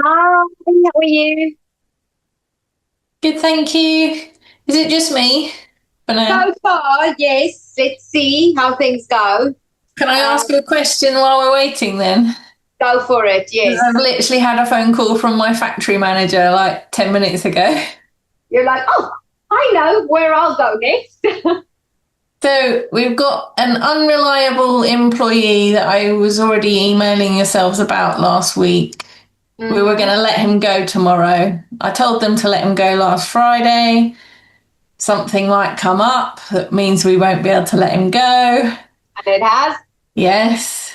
Hi, how are you? Good, thank you. Is it just me for now? So far, yes. Let's see how things go. Can I Um, ask you a question while we're waiting then? Go for it, 'Cause yes. I've literally had a phone call from my factory manager like 10 minutes ago. You're like, oh, I know where I'll go next. So we've got an unreliable employee that I was already emailing yourselves about last week. We were going Mm-hmm. to let him go tomorrow. I told them to let him go last Friday. Something might come up that means we won't be able to let him go. And it has. Yes.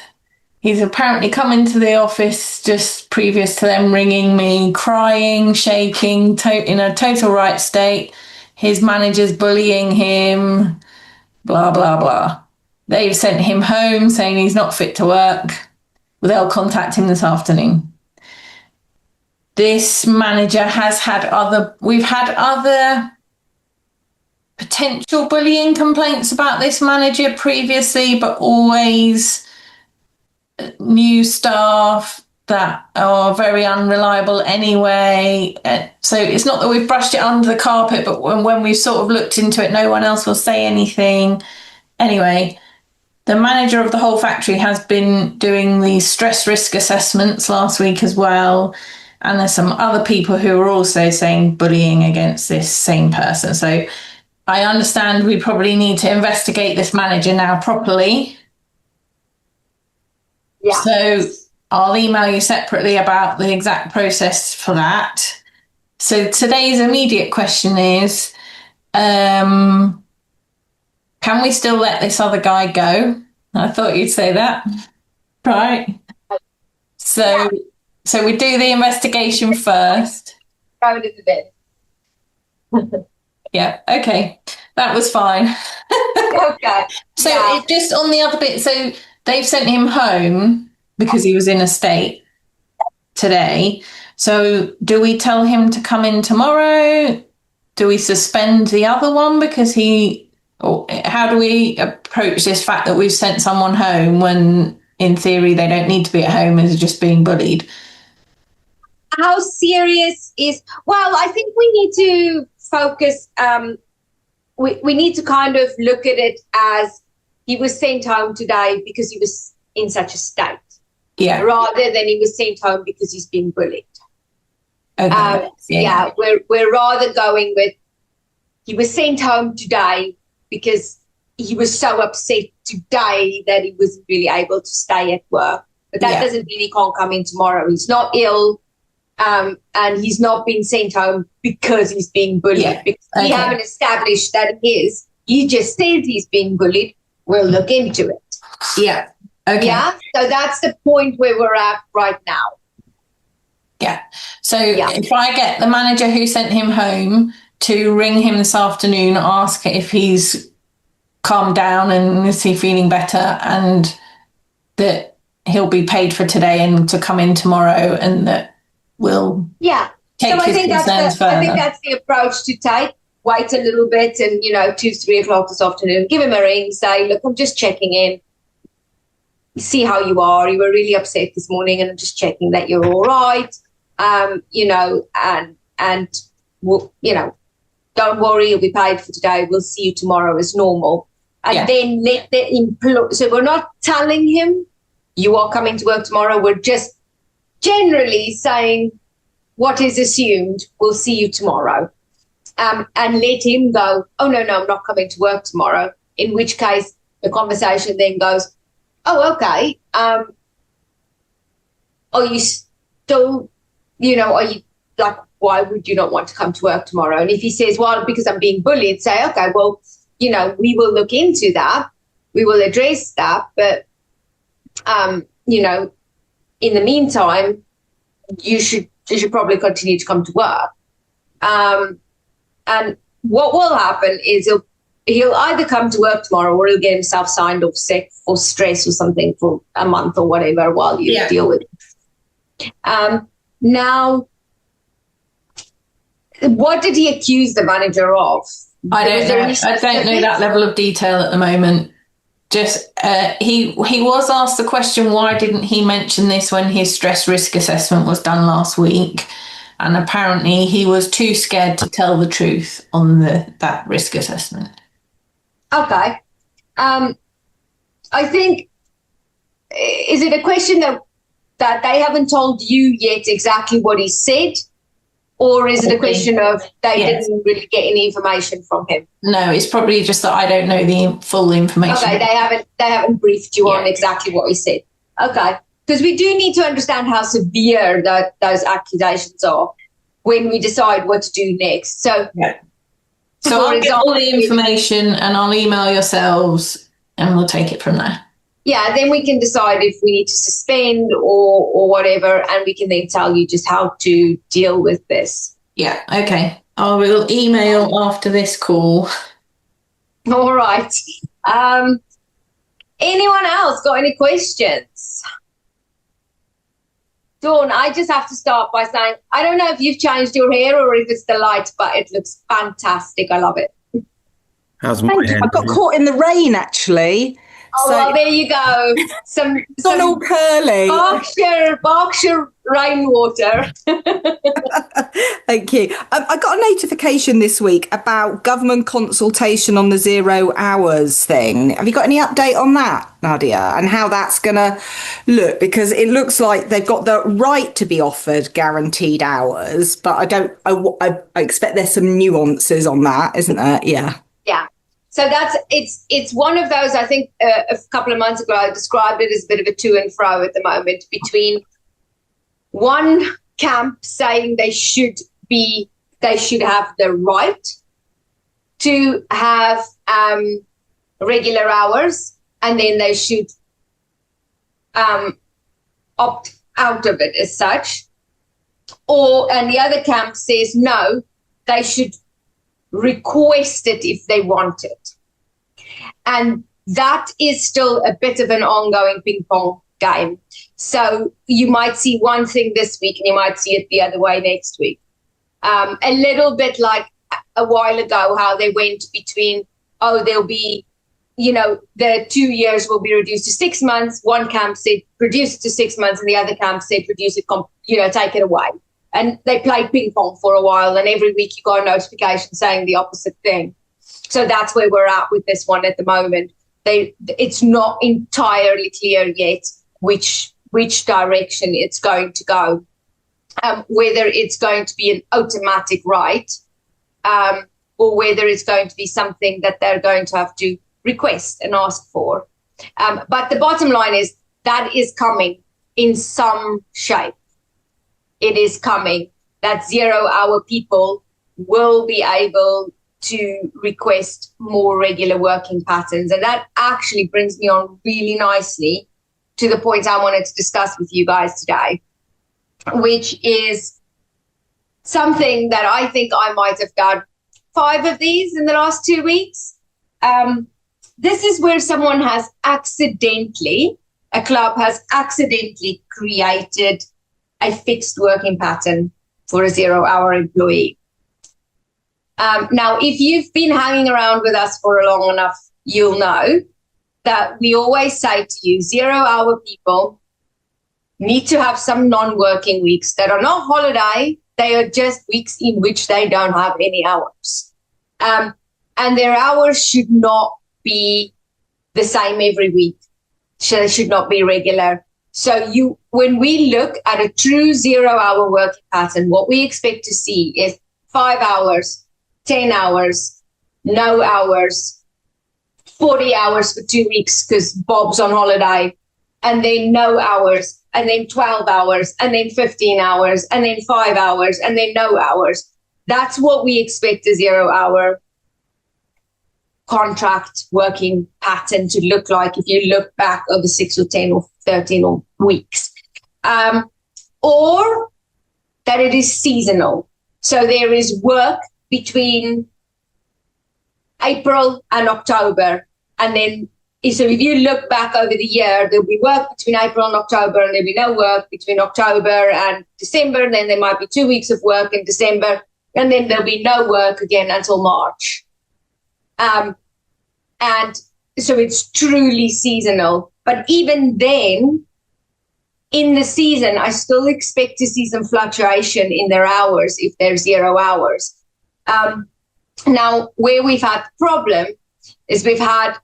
He's apparently come into the office just previous to them ringing me, crying, shaking, in a total right state. His manager's bullying him, blah, blah, blah. They've sent him home saying he's not fit to work. They'll contact him this afternoon. This manager we've had other potential bullying complaints about this manager previously, but always new staff that are very unreliable anyway. So it's not that we've brushed it under the carpet, but when we've sort of looked into it, no one else will say anything. Anyway, the manager of the whole factory has been doing the stress risk assessments last week as well. And there's some other people who are also saying bullying against this same person. So I understand we probably need to investigate this manager now properly. Yeah. So I'll email you separately about the exact process for that. So today's immediate question is, can we still let this other guy go? I thought you'd say that, right? Yeah. So, so we do the investigation first. Throw it in the bin. Yeah, okay, that was fine. Okay. So Yeah. it just on the other bit. So they've sent him home because he was in a state today. So do we tell him to come in tomorrow? Do we suspend the other one because or how do we approach this fact that we've sent someone home when in theory they don't need to be at home and is just being bullied? How serious is, well, I think we need to focus, we need to kind of look at it as he was sent home today because he was in such a state, Yeah. rather than he was sent home because he's been bullied. Okay. Yeah, we're rather going with he was sent home today because he was so upset today that he wasn't really able to stay at work. But that doesn't mean he can't come in tomorrow. He's not ill, and he's not been sent home because he's being bullied. Yeah. Because we haven't established that he is. He just says he's being bullied. We'll look into it. Yeah. Okay. Yeah. So that's the point where we're at right now. Yeah. So if I get the manager who sent him home to ring him this afternoon, ask if he's calmed down and is he feeling better, and that he'll be paid for today and to come in tomorrow, and that we'll take so his concerns further. I think that's the approach to take. Wait a little bit and, 2-3 o'clock this afternoon, give him a ring, say, look, I'm just checking in. See how you are. You were really upset this morning and I'm just checking that you're all right. And don't worry, you'll be paid for today. We'll see you tomorrow as normal. And then let the employee, so we're not telling him you are coming to work tomorrow. We're just generally saying what is assumed, we'll see you tomorrow. And let him go, oh, no, I'm not coming to work tomorrow. In which case the conversation then goes, oh, okay. Are you still, are you like, why would you not want to come to work tomorrow? And if he says, well, because I'm being bullied, say, okay, well, we will look into that. We will address that. But, in the meantime, you should probably continue to come to work. And what will happen is he'll either come to work tomorrow or he'll get himself signed off sick or stress or something for a month or whatever while you deal with it. Now, what did he accuse the manager of? I don't know. I don't know that level of detail at the moment. Just he was asked the question, why didn't he mention this when his stress risk assessment was done last week? And apparently he was too scared to tell the truth on that risk assessment. Okay. I think, is it a question that they haven't told you yet exactly what he said? Or is it a question of they didn't really get any information from him? No, it's probably just that I don't know the full information. Okay, they haven't briefed you on exactly what he said. Okay, because we do need to understand how severe those accusations are when we decide what to do next. So, so I'll get all the information and I'll email yourselves and we'll take it from there. Yeah, then we can decide if we need to suspend or whatever, and we can then tell you just how to deal with this. Yeah, okay. I will email after this call. All right. Anyone else got any questions? Dawn, I just have to start by saying, I don't know if you've changed your hair or if it's the light, but it looks fantastic. I love it. How's my hair? I got caught in the rain, actually. Oh, so, well, there you go. It's not all curly. Berkshire rainwater. Thank you. I got a notification this week about government consultation on the 0 hours thing. Have you got any update on that, Nadia, and how that's going to look? Because it looks like they've got the right to be offered guaranteed hours, but I expect there's some nuances on that, isn't there? Yeah. Yeah. So it's one of those, I think a couple of months ago, I described it as a bit of a to and fro at the moment between one camp saying they should have the right to have regular hours, and then they should opt out of it as such. And the other camp says no, they should request it if they want it. And that is still a bit of an ongoing ping pong game. So you might see one thing this week and you might see it the other way next week. A little bit like a while ago, how they went between, there'll be, the 2 years will be reduced to 6 months. One camp said reduce it to 6 months and the other camp said reduce it, take it away. And they played ping pong for a while, and every week you got a notification saying the opposite thing. So that's where we're at with this one at the moment. It's not entirely clear yet which direction it's going to go, whether it's going to be an automatic right, or whether it's going to be something that they're going to have to request and ask for. But the bottom line is that is coming in some shape. It is coming, that 0 hour people will be able to request more regular working patterns. And that actually brings me on really nicely to the point I wanted to discuss with you guys today, which is something that I think I might have done 5 of these in the last 2 weeks. This is where someone a club has accidentally created a fixed working pattern for a 0 hour employee. Now, if you've been hanging around with us for long enough, you'll know that we always say to you, 0 hour people need to have some non-working weeks that are not holiday. They are just weeks in which they don't have any hours. And their hours should not be the same every week. So they should not be regular. So when we look at a true 0 hour working pattern, what we expect to see is 5 hours, 10 hours, no hours, 40 hours for 2 weeks because Bob's on holiday, and then no hours, and then 12 hours, and then 15 hours, and then 5 hours, and then no hours. That's what we expect a 0 hour contract working pattern to look like if you look back over 6 or 10 or 13 weeks, or that it is seasonal. So there is work between April and October. And then, so if you look back over the year, there'll be work between April and October, and there'll be no work between October and December. And then there might be 2 weeks of work in December, and then there'll be no work again until March. And So it's truly seasonal. But even then, in the season, I still expect to see some fluctuation in their hours if they're 0 hours. Now, where we've had the problem is we've had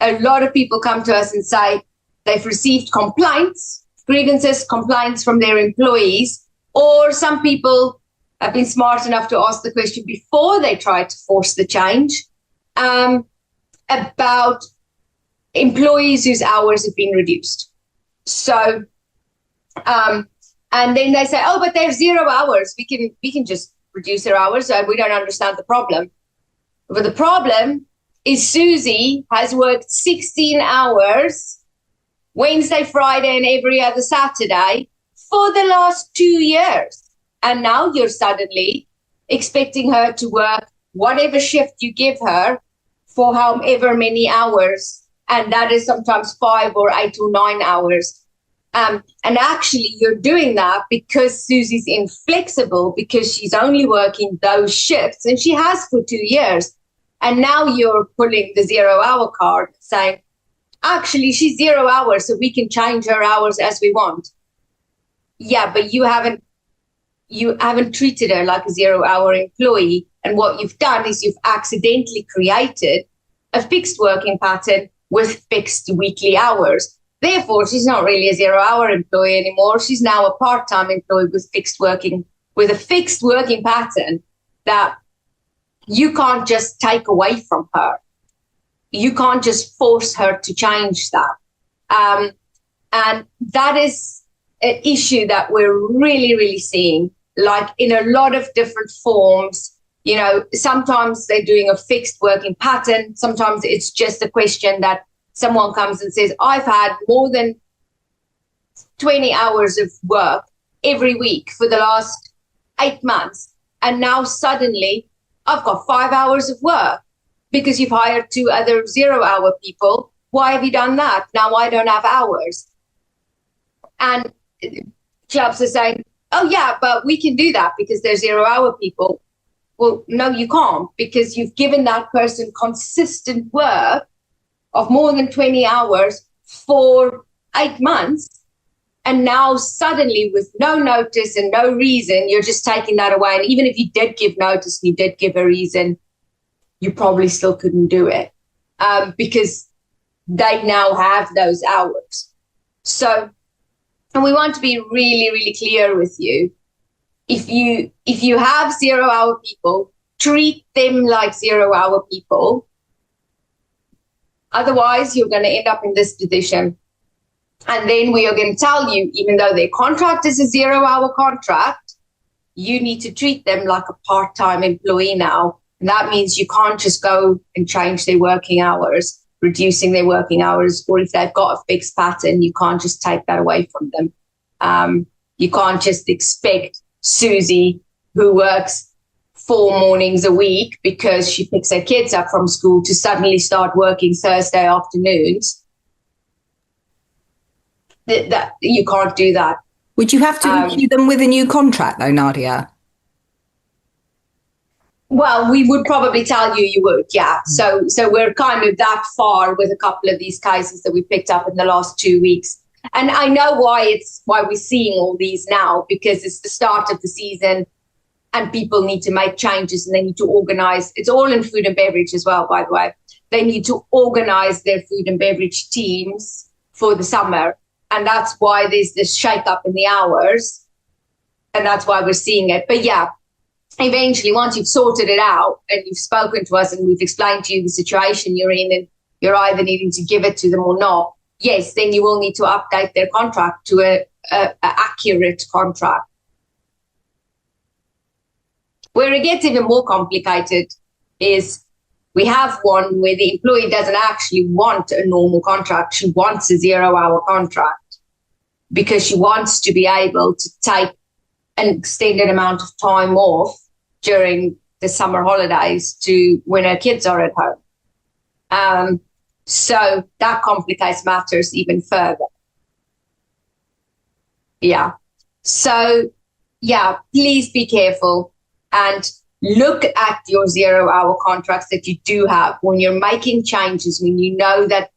a lot of people come to us and say they've received complaints, grievances, complaints from their employees, or some people have been smart enough to ask the question before they tried to force the change, about employees whose hours have been reduced. So, and then they say, oh, but they're 0 hours. We can just reduce their hours. We don't understand the problem. But the problem is Susie has worked 16 hours Wednesday, Friday, and every other Saturday for the last 2 years. And now you're suddenly expecting her to work whatever shift you give her for however many hours. And that is sometimes 5 or 8 or 9 hours. And actually, you're doing that because Susie's inflexible, because she's only working those shifts, and she has for 2 years. And now you're pulling the 0 hour card saying, actually, she's 0 hours, so we can change her hours as we want. Yeah, but you haven't treated her like a 0 hour employee. And what you've done is you've accidentally created a fixed working pattern with fixed weekly hours. Therefore, she's not really a 0 hour employee anymore. She's now a part-time employee with a fixed working pattern that you can't just take away from her. You can't just force her to change that. And that is an issue that we're really, really seeing, like in a lot of different forms. You know, sometimes they're doing a fixed working pattern. Sometimes it's just a question that someone comes and says, I've had more than 20 hours of work every week for the last 8 months. And now suddenly I've got 5 hours of work because you've hired 2 other 0 hour people. Why have you done that? Now I don't have hours. And clubs are saying, oh, yeah, but we can do that because they're 0 hour people. Well, no, you can't, because you've given that person consistent work of more than 20 hours for 8 months. And now suddenly, with no notice and no reason, you're just taking that away. And even if you did give notice, you did give a reason, you probably still couldn't do it because they now have those hours. So, and we want to be really, really clear with you. If you have 0 hour people, treat them like 0 hour people. Otherwise, you're going to end up in this position. And then we are going to tell you, even though their contract is a 0 hour contract, you need to treat them like a part-time employee now. And that means you can't just go and change their working hours, reducing their working hours, or if they've got a fixed pattern, you can't just take that away from them. You can't just expect Susie, who works 4 mornings a week because she picks her kids up from school, to suddenly start working Thursday afternoons. That you can't do that. Would you have to issue them with a new contract, though, Nadia? Well, we would probably tell you would, yeah. So we're kind of that far with a couple of these cases that we picked up in the last 2 weeks. And I know why we're seeing all these now, because it's the start of the season and people need to make changes and they need to organize. It's all in food and beverage as well, by the way. They need to organize their food and beverage teams for the summer. And that's why there's this shake-up in the hours. And that's why we're seeing it. But yeah, eventually, once you've sorted it out and you've spoken to us and we've explained to you the situation you're in and you're either needing to give it to them or not, yes, then you will need to update their contract to a accurate contract. Where it gets even more complicated is we have one where the employee doesn't actually want a normal contract. She wants a 0 hour contract because she wants to be able to take an extended amount of time off during the summer holidays to when her kids are at home. So that complicates matters even further. Yeah. So, yeah, please be careful. And look at your 0-hour contracts that you do have when you're making changes, when you know that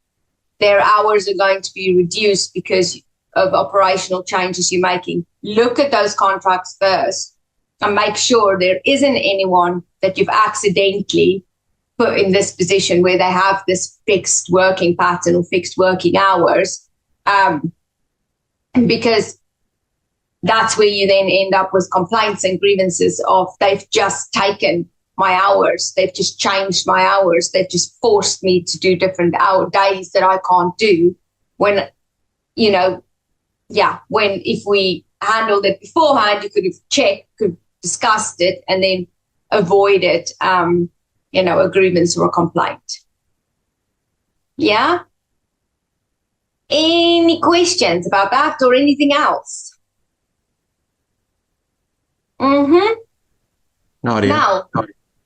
their hours are going to be reduced because of operational changes you're making. Look at those contracts first and make sure there isn't anyone that you've accidentally put in this position where they have this fixed working pattern or fixed working hours, because that's where you then end up with complaints and grievances of they've just taken my hours, they've just changed my hours, they've just forced me to do different days that I can't do. When, if we handled it beforehand, you could have checked, could have discussed it, and then avoided, a grievance or a complaint. Yeah? Any questions about that or anything else? Mm-hmm. No idea. Mel.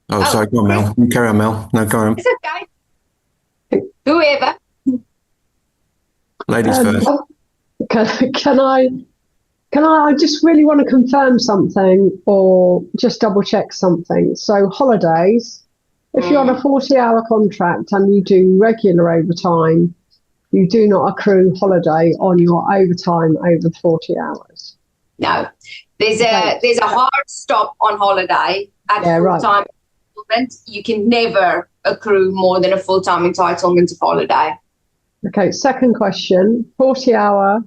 Oh, sorry. Go on, Mel. You carry on, Mel. No, go on. It's okay. Whoever. Ladies first. Can I just really want to confirm something or just double check something? So holidays, if you're on a 40-hour contract and you do regular overtime, you do not accrue holiday on your overtime over 40 hours. No. There's a hard stop on holiday at full-time entitlement. You can never accrue more than a full-time entitlement of holiday. Okay, second question, 40-hour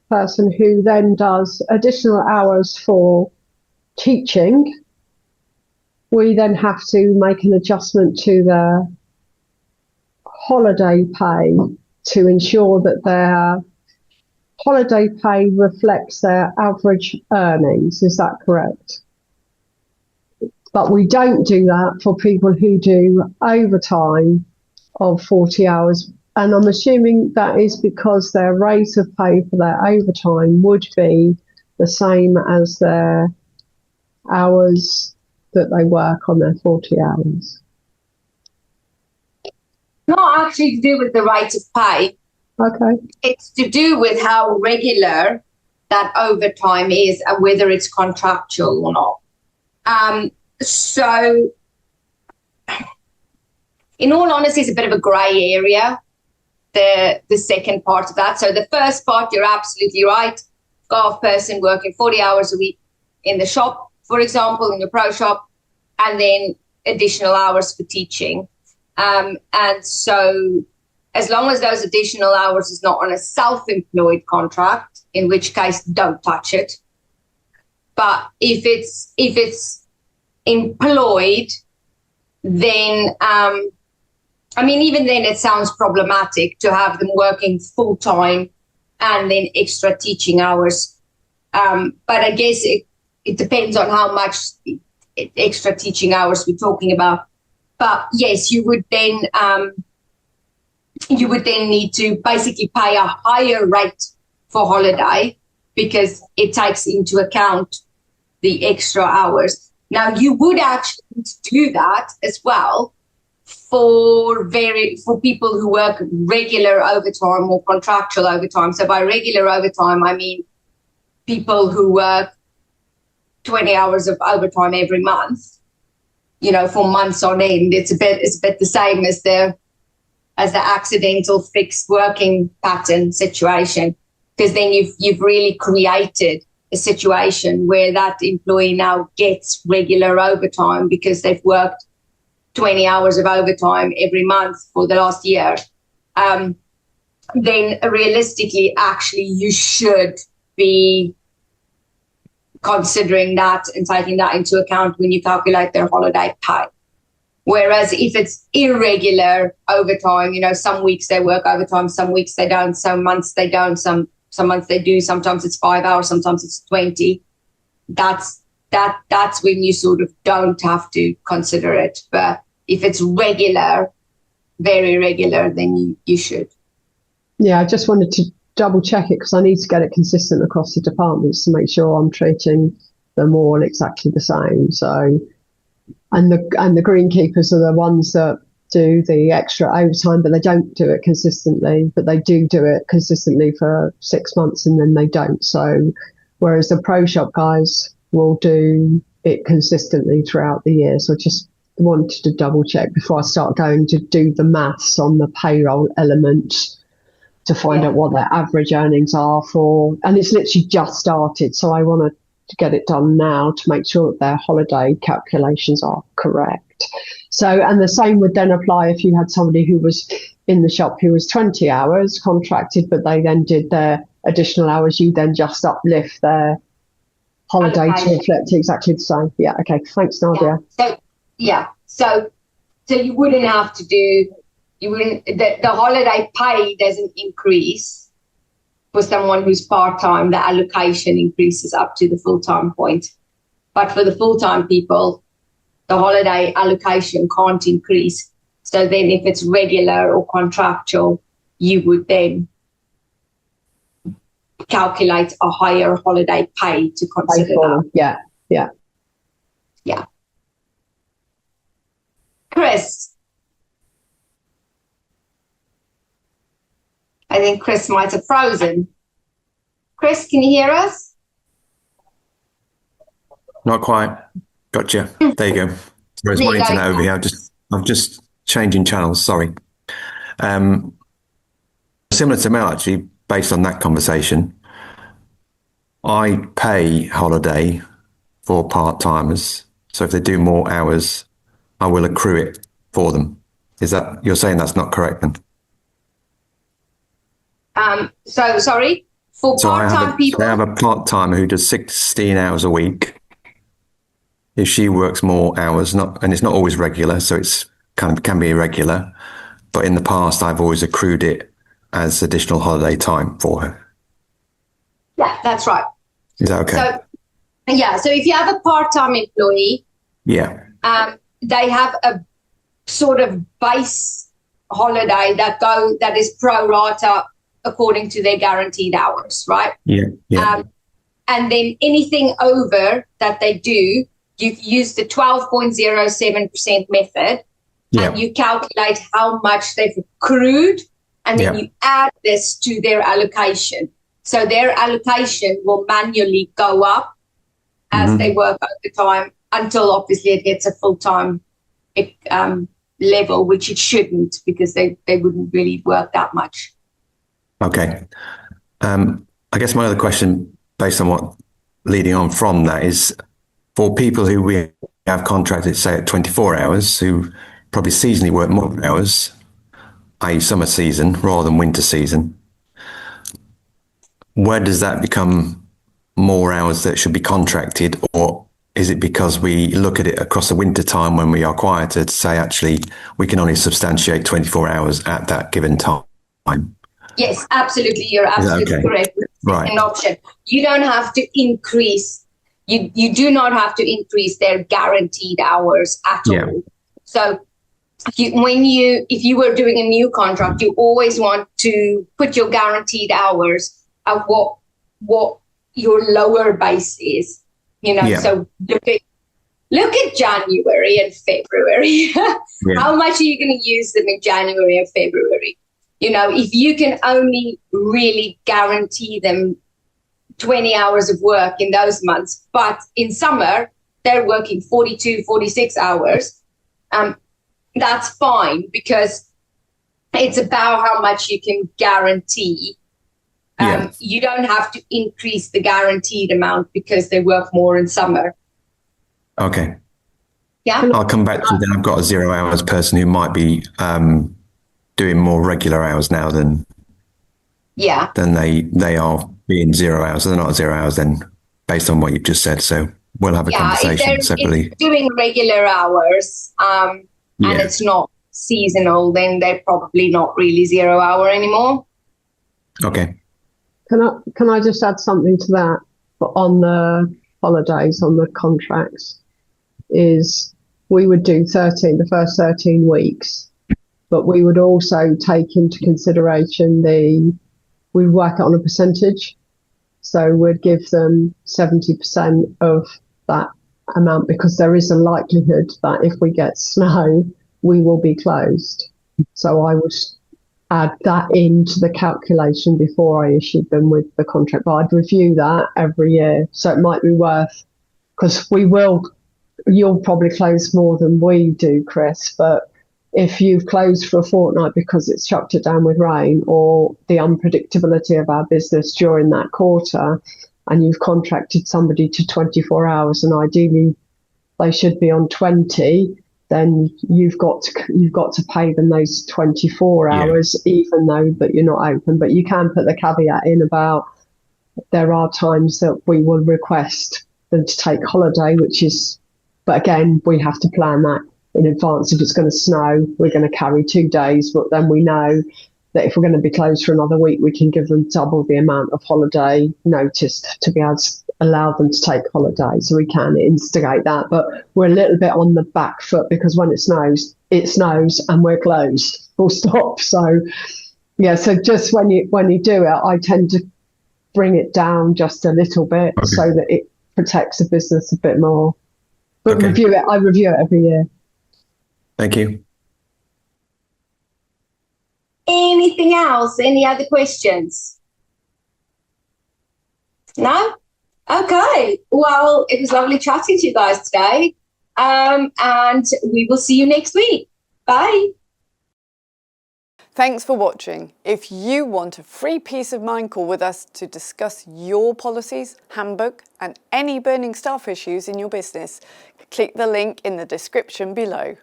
person who then does additional hours for teaching, we then have to make an adjustment to their holiday pay to ensure that their holiday pay reflects their average earnings. Is that correct? But we don't do that for people who do overtime of 40 hours. And I'm assuming that is because their rate of pay for their overtime would be the same as their hours that they work on their 40 hours. Not actually to do with the rate of pay. Okay. It's to do with how regular that overtime is and whether it's contractual or not. So, in all honesty, it's a bit of a grey area, the second part of that. So the first part, you're absolutely right. Got a person working 40 hours a week in the shop, for example, in your pro shop, and then additional hours for teaching. And so as long as those additional hours is not on a self-employed contract, in which case don't touch it. But if it's employed, then even then it sounds problematic to have them working full-time and then extra teaching hours. But I guess it depends on how much extra teaching hours we're talking about. But yes, you would then need to basically pay a higher rate for holiday because it takes into account the extra hours. Now, you would actually need to do that as well for people who work regular overtime or contractual overtime. So by regular overtime, I mean people who work 20 hours of overtime every month, for months on end. It's a bit the same as the accidental fixed working pattern situation, because then you've really created a situation where that employee now gets regular overtime because they've worked 20 hours of overtime every month for the last year. Then realistically, actually, you should be considering that and taking that into account when you calculate their holiday pay. Whereas if it's irregular overtime, some weeks they work overtime, some weeks they don't, some months they don't, some months they do, sometimes it's 5 hours, sometimes it's 20. That's when you sort of don't have to consider it. But if it's regular, very regular, then you should. Yeah, I just wanted to double check it because I need to get it consistent across the departments to make sure I'm treating them all exactly the same. So, and the greenkeepers are the ones that do the extra overtime, but they don't do it consistently, but they do it consistently for 6 months and then they don't. So, whereas the pro shop guys will do it consistently throughout the year. So I just wanted to double check before I start going to do the maths on the payroll element to find out what their average earnings are for. And it's literally just started. So I want to get it done now to make sure that their holiday calculations are correct. So, and the same would then apply if you had somebody who was in the shop who was 20 hours contracted, but they then did their additional hours. You then just uplift their holiday to reflect exactly the same. Yeah. Okay. Thanks, Nadia. So you wouldn't have to do. The holiday pay doesn't increase for someone who's part-time. The allocation increases up to the full-time point. But for the full-time people, the holiday allocation can't increase. So then if it's regular or contractual, you would then calculate a higher holiday pay to consider that. Yeah. Chris. I think Chris might have frozen. Chris, can you hear us? Not quite. Gotcha. There you go. Sorry, it's my internet over here. I'm just changing channels. Sorry. Similar to Mel, actually, based on that conversation, I pay holiday for part-timers. So if they do more hours, I will accrue it for them. You're saying that's not correct then? Sorry, for part-time people. I have a part-timer who does 16 hours a week. If she works more hours, and it's not always regular, so it's can be irregular. But in the past, I've always accrued it as additional holiday time for her. Yeah, that's right. Is that okay? So if you have a part-time employee, they have a sort of base holiday that is pro rata according to their guaranteed hours, right? Yeah. And then anything over that they do, you use the 12.07% method, and you calculate how much they've accrued, and then you add this to their allocation. So their allocation will manually go up as they work overtime until obviously it hits a full-time level, which it shouldn't, because they wouldn't really work that much. Okay. I guess my other question, based on leading on from that, is for people who we have contracted, say, at 24 hours, who probably seasonally work more hours, i.e. summer season rather than winter season, where does that become more hours that should be contracted? Or is it because we look at it across the winter time when we are quieter to say, actually, we can only substantiate 24 hours at that given time? Yes, absolutely. You're absolutely correct. Right. An option. You don't have to increase. You do not have to increase their guaranteed hours at all. So if you were doing a new contract, you always want to put your guaranteed hours at what your lower base is. So look at January and February. How much are you going to use them in January and February? If you can only really guarantee them 20 hours of work in those months, but in summer they're working 42, 46 hours, that's fine, because it's about how much you can guarantee. You don't have to increase the guaranteed amount because they work more in summer. Okay. Yeah. I'll come back to then. I've got a 0 hours person who might be doing more regular hours now than they are being 0 hours. So they're not 0 hours then, based on what you've just said. So we'll have a conversation separately. If they're doing regular hours and it's not seasonal, then they're probably not really 0 hour anymore. Okay. Can I just add something to that? But on the holidays, on the contracts, is we would do the first 13 weeks. But we would also take into consideration we work it on a percentage. So we'd give them 70% of that amount, because there is a likelihood that if we get snow, we will be closed. So I would add that into the calculation before I issued them with the contract. But I'd review that every year. So it might be worth because you'll probably close more than we do, Chris, but if you've closed for a fortnight because it's chucked it down with rain, or the unpredictability of our business during that quarter, and you've contracted somebody to 24 hours and ideally they should be on 20, then you've got to pay them those 24 hours, even though that you're not open. But you can put the caveat in about there are times that we will request them to take holiday, but again, we have to plan that in advance. If it's going to snow, we're going to carry 2 days, but then we know that if we're going to be closed for another week, we can give them double the amount of holiday notice to be able to allow them to take holiday. So we can instigate that, but we're a little bit on the back foot because when it snows and we're closed, full stop. So yeah, so just when you do it, I tend to bring it down just a little bit so that it protects the business a bit more. But I review it every year. Thank you. Anything else? Any other questions? No? Okay. Well, it was lovely chatting to you guys today. And we will see you next week. Bye. Thanks for watching. If you want a free peace of mind call with us to discuss your policies, handbook, and any burning staff issues in your business, click the link in the description below.